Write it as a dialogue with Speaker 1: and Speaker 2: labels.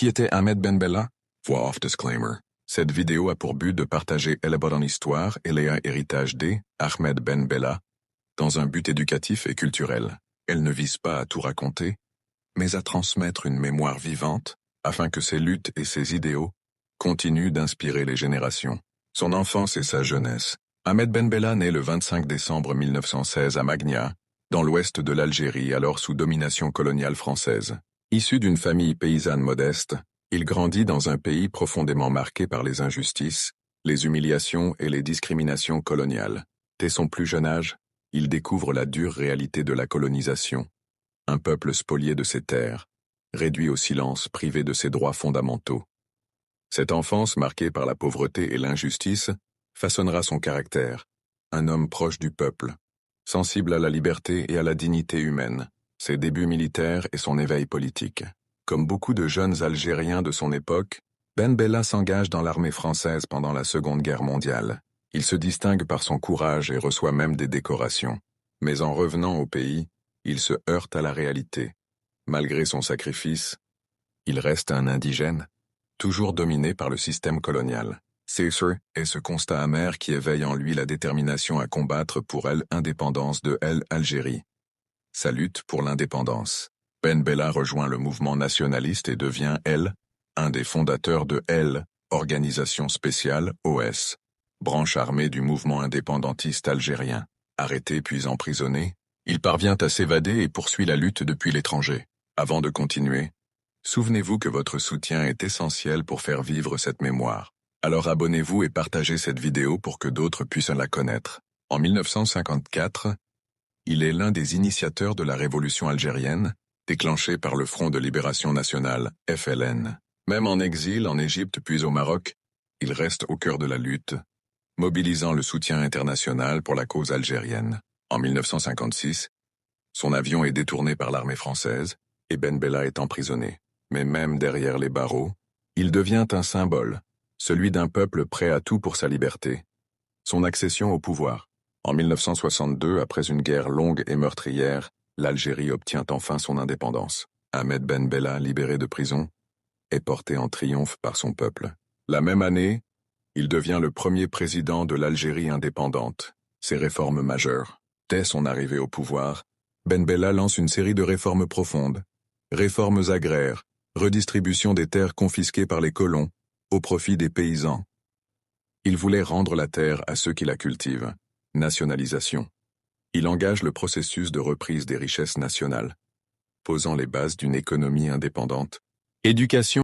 Speaker 1: Qui était Ahmed Ben Bella? Voix off disclaimer. Cette vidéo a pour but de partager El Bonne Histoire et Léa Héritage D. Ahmed Ben Bella dans un but éducatif et culturel. Elle ne vise pas à tout raconter, mais à transmettre une mémoire vivante afin que ses luttes et ses idéaux continuent d'inspirer les générations. Son enfance et sa jeunesse. Ahmed Ben Bella naît le 25 décembre 1916 à Magna, dans l'ouest de l'Algérie alors sous domination coloniale française. Issu d'une famille paysanne modeste, il grandit dans un pays profondément marqué par les injustices, les humiliations et les discriminations coloniales. Dès son plus jeune âge, il découvre la dure réalité de la colonisation. Un peuple spolié de ses terres, réduit au silence, privé de ses droits fondamentaux. Cette enfance marquée par la pauvreté et l'injustice façonnera son caractère, un homme proche du peuple, sensible à la liberté et à la dignité humaine, ses débuts militaires et son éveil politique. Comme beaucoup de jeunes Algériens de son époque, Ben Bella s'engage dans l'armée française pendant la Seconde Guerre mondiale. Il se distingue par son courage et reçoit même des décorations. Mais en revenant au pays, il se heurte à la réalité. Malgré son sacrifice, il reste un indigène, toujours dominé par le système colonial. C'est ce constat amer qui éveille en lui la détermination à combattre pour l'indépendance de l'Algérie. Sa lutte pour l'indépendance. Ben Bella rejoint le mouvement nationaliste et devient, un des fondateurs de Organisation spéciale, OS, branche armée du mouvement indépendantiste algérien. Arrêté puis emprisonné, il parvient à s'évader et poursuit la lutte depuis l'étranger. Avant de continuer, souvenez-vous que votre soutien est essentiel pour faire vivre cette mémoire. Alors abonnez-vous et partagez cette vidéo pour que d'autres puissent la connaître. En 1954, il est l'un des initiateurs de la révolution algérienne, déclenchée par le Front de Libération Nationale, FLN. Même en exil en Égypte puis au Maroc, il reste au cœur de la lutte, mobilisant le soutien international pour la cause algérienne. En 1956, son avion est détourné par l'armée française et Ben Bella est emprisonné. Mais même derrière les barreaux, il devient un symbole, celui d'un peuple prêt à tout pour sa liberté. Son accession au pouvoir. En 1962, après une guerre longue et meurtrière, l'Algérie obtient enfin son indépendance. Ahmed Ben Bella, libéré de prison, est porté en triomphe par son peuple. La même année, il devient le premier président de l'Algérie indépendante. Ses réformes majeures. Dès son arrivée au pouvoir, Ben Bella lance une série de réformes profondes. Réformes agraires, redistribution des terres confisquées par les colons, au profit des paysans. Il voulait rendre la terre à ceux qui la cultivent. Nationalisation. Il engage le processus de reprise des richesses nationales, posant les bases d'une économie indépendante. Éducation.